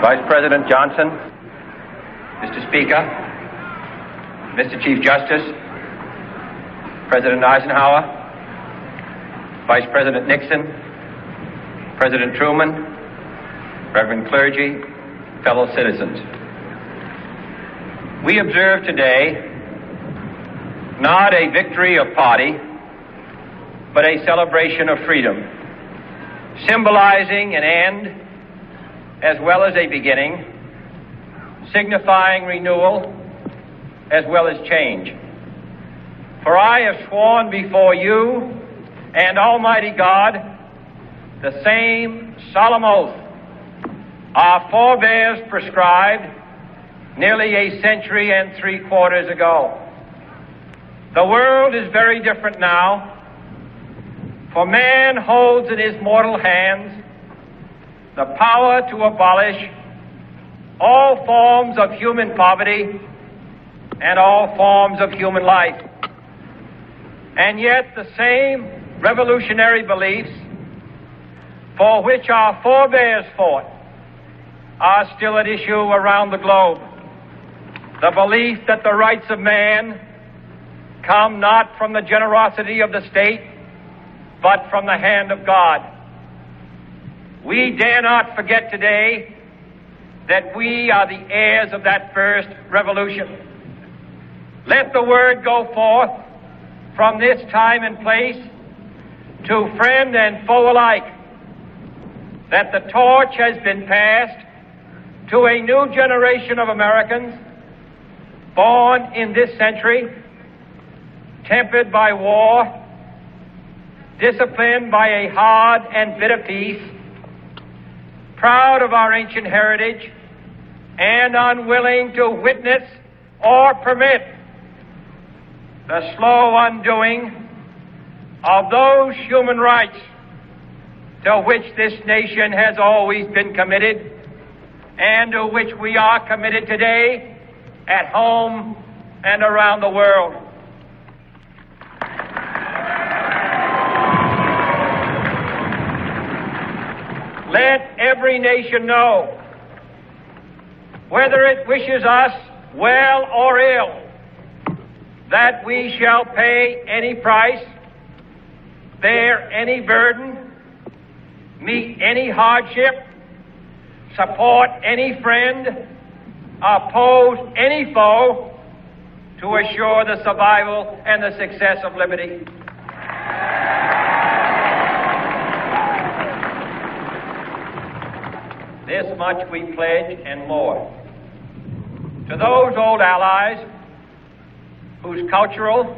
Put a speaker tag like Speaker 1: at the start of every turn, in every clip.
Speaker 1: Vice President Johnson, Mr. Speaker, Mr. Chief Justice, President Eisenhower, Vice President Nixon, President Truman, Reverend clergy, fellow citizens. We observe today not a victory of party, but a celebration of freedom, symbolizing an end as well as a beginning, signifying renewal as well as change. For I have sworn before you and Almighty God the same solemn oath our forebears prescribed nearly a century and 3/4 ago. The world is very different now, for man holds in his mortal hands the power to abolish all forms of human poverty and all forms of human life. And yet the same revolutionary beliefs for which our forebears fought are still at issue around the globe. The belief that the rights of man come not from the generosity of the state, but from the hand of God. We dare not forget today that we are the heirs of that first revolution. Let the word go forth from this time and place to friend and foe alike that the torch has been passed to a new generation of Americans born in this century, tempered by war, disciplined by a hard and bitter peace, proud of our ancient heritage, and unwilling to witness or permit the slow undoing of those human rights to which this nation has always been committed and to which we are committed today at home and around the world. Let every nation know, whether it wishes us well or ill, that we shall pay any price, bear any burden, meet any hardship, support any friend, oppose any foe to assure the survival and the success of liberty. This much we pledge and more. To those old allies whose cultural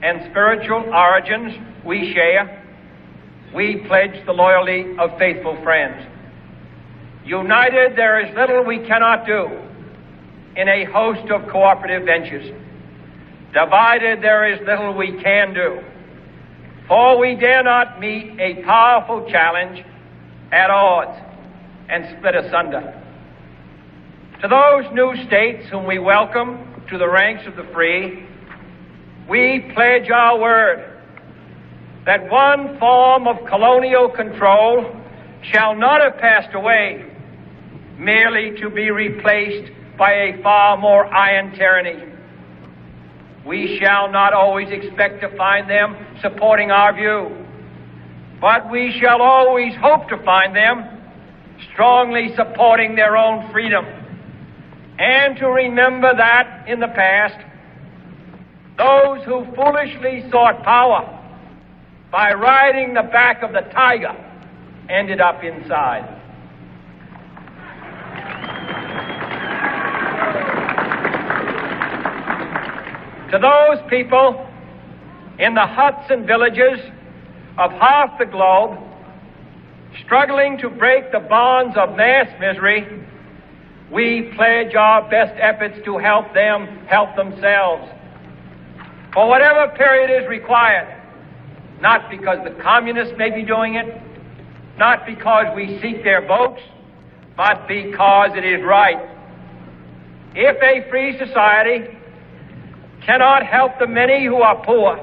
Speaker 1: and spiritual origins we share, we pledge the loyalty of faithful friends. United, there is little we cannot do in a host of cooperative ventures. Divided, there is little we can do, for we dare not meet a powerful challenge at odds and split asunder. To those new states whom we welcome to the ranks of the free, we pledge our word that one form of colonial control shall not have passed away merely to be replaced by a far more iron tyranny. We shall not always expect to find them supporting our view, but we shall always hope to find them strongly supporting their own freedom, and to remember that in the past, those who foolishly sought power by riding the back of the tiger ended up inside. To those people in the huts and villages of half the globe struggling to break the bonds of mass misery we pledge our best efforts to help them help themselves for whatever period is required, not because the communists may be doing it, not because we seek their votes, but because it is right. If a free society cannot help the many who are poor,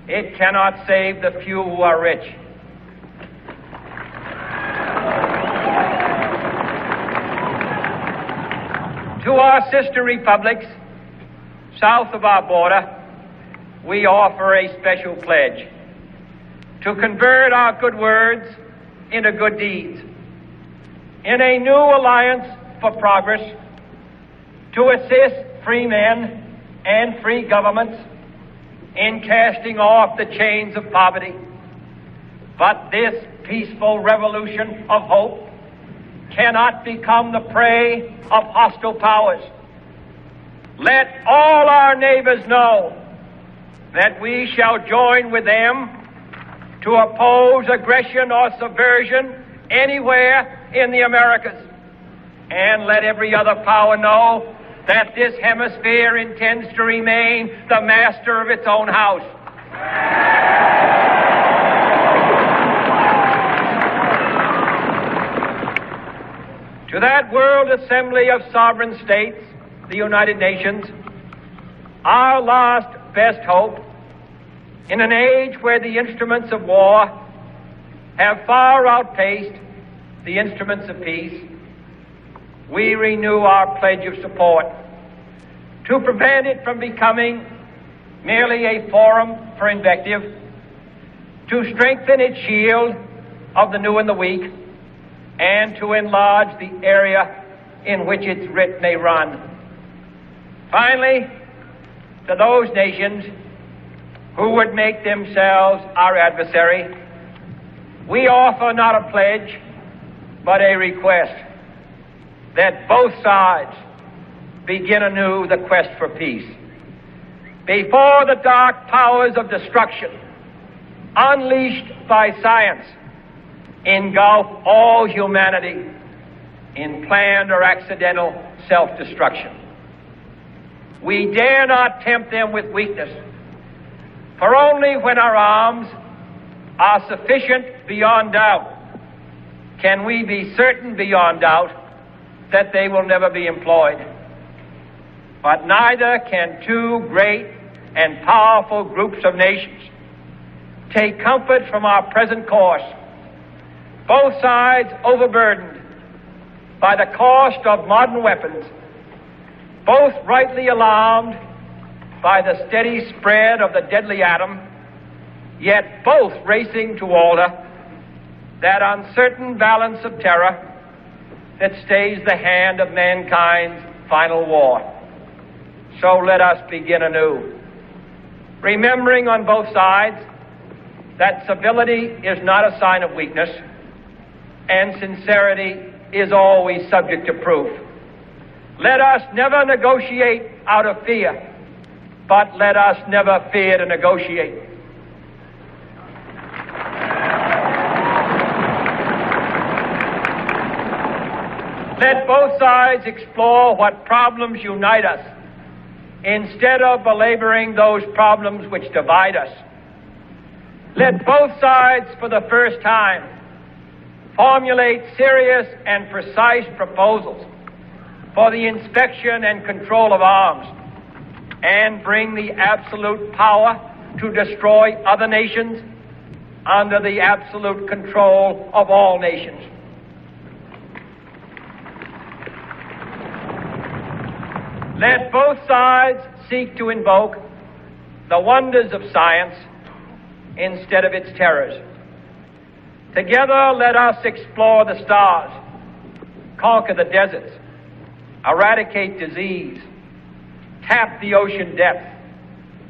Speaker 1: it cannot save the few who are rich. To our sister republics south of our border, we offer a special pledge to convert our good words into good deeds, in a new alliance for progress, to assist free men and free governments in casting off the chains of poverty. But this peaceful revolution of hope cannot become the prey of hostile powers. Let all our neighbors know that we shall join with them to oppose aggression or subversion anywhere in the Americas. And let every other power know that this hemisphere intends to remain the master of its own house. To that World Assembly of Sovereign States, the United Nations, our last best hope, in an age where the instruments of war have far outpaced the instruments of peace, we renew our pledge of support to prevent it from becoming merely a forum for invective, to strengthen its shield of the new and the weak, and to enlarge the area in which its writ may run. Finally, to those nations who would make themselves our adversary, we offer not a pledge, but a request that both sides begin anew the quest for peace. Before the dark powers of destruction, unleashed by science, engulf all humanity in planned or accidental self-destruction. We dare not tempt them with weakness, for only when our arms are sufficient beyond doubt can we be certain beyond doubt that they will never be employed. But neither can two great and powerful groups of nations take comfort from our present course, both sides overburdened by the cost of modern weapons, both rightly alarmed by the steady spread of the deadly atom, yet both racing to alter that uncertain balance of terror that stays the hand of mankind's final war. So let us begin anew, remembering on both sides that civility is not a sign of weakness, and sincerity is always subject to proof. Let us never negotiate out of fear, but let us never fear to negotiate. Let both sides explore what problems unite us, instead of belaboring those problems which divide us. Let both sides, for the first time, formulate serious and precise proposals for the inspection and control of arms, and bring the absolute power to destroy other nations under the absolute control of all nations. Let both sides seek to invoke the wonders of science instead of its terrors. Together, let us explore the stars, conquer the deserts, eradicate disease, tap the ocean depth,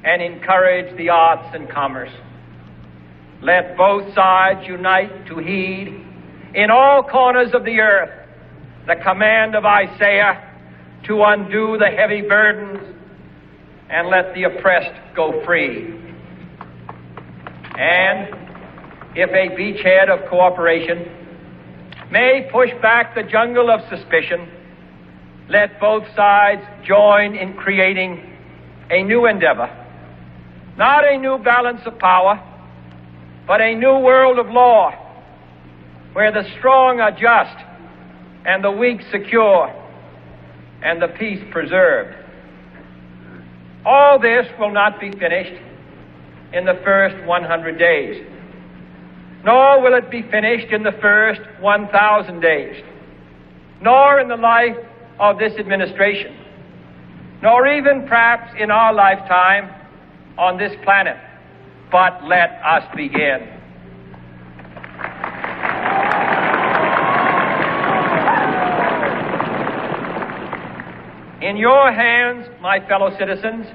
Speaker 1: and encourage the arts and commerce. Let both sides unite to heed in all corners of the earth the command of Isaiah to undo the heavy burdens and let the oppressed go free. And if a beachhead of cooperation may push back the jungle of suspicion let both sides join in creating a new endeavor, not a new balance of power, but a new world of law, where the strong are just and the weak secure and the peace preserved. All this will not be finished in the first 100 days, nor will it be finished in the first 1,000 days, nor in the life of this administration, nor even perhaps in our lifetime on this planet. But let us begin. In your hands, my fellow citizens,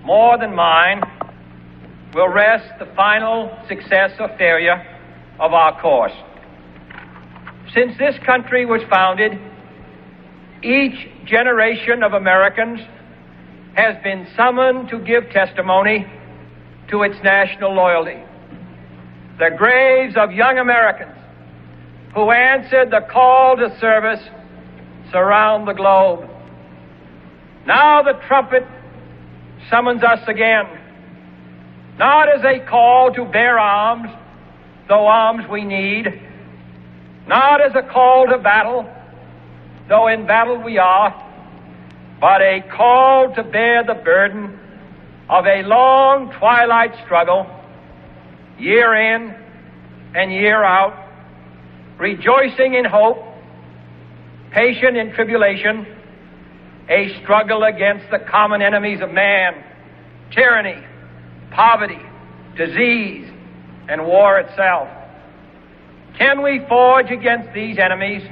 Speaker 1: more than mine, will rest the final success or failure of our course. Since this country was founded, each generation of Americans has been summoned to give testimony to its national loyalty. The graves of young Americans who answered the call to service surround the globe. Now the trumpet summons us again, not as a call to bear arms, though arms we need, not as a call to battle, though in battle we are, but a call to bear the burden of a long twilight struggle, year in and year out, rejoicing in hope, patient in tribulation, a struggle against the common enemies of man, tyranny, poverty, disease, and war itself. Can we forge against these enemies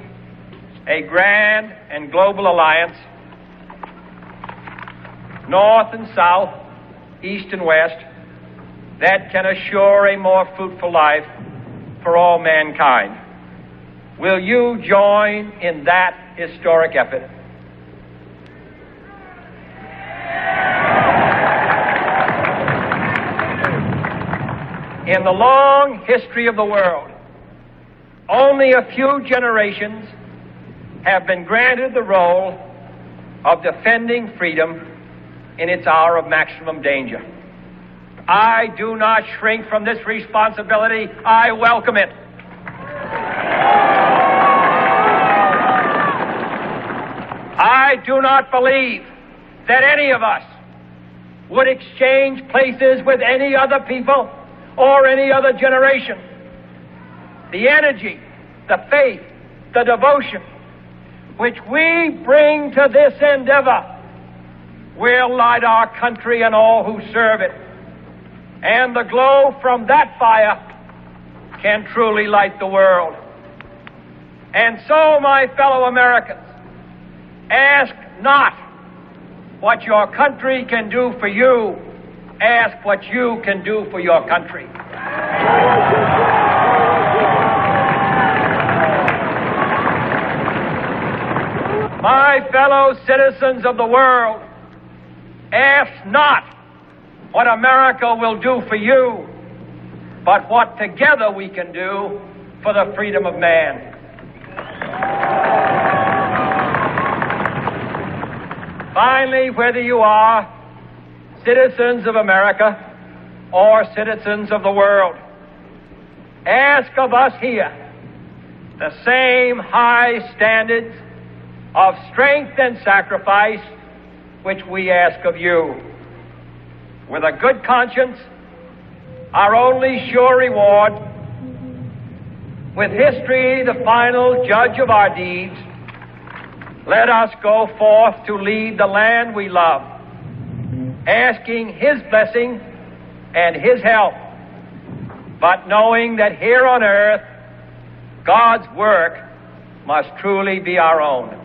Speaker 1: a grand and global alliance, north and south, east and west, that can assure a more fruitful life for all mankind? Will you join in that historic effort? In the long history of the world, only a few generations have been granted the role of defending freedom in its hour of maximum danger. I do not shrink from this responsibility. I welcome it. I do not believe that any of us would exchange places with any other people or any other generation. The energy, the faith, the devotion which we bring to this endeavor will light our country and all who serve it. And the glow from that fire can truly light the world. And so, my fellow Americans, ask not what your country can do for you. Ask what you can do for your country. My fellow citizens of the world, ask not what America will do for you, but what together we can do for the freedom of man. Finally, whether you are citizens of America or citizens of the world, ask of us here the same high standards of strength and sacrifice which we ask of you. With a good conscience, our only sure reward, with history the final judge of our deeds, let us go forth to lead the land we love, asking His blessing and His help, but knowing that here on earth, God's work must truly be our own.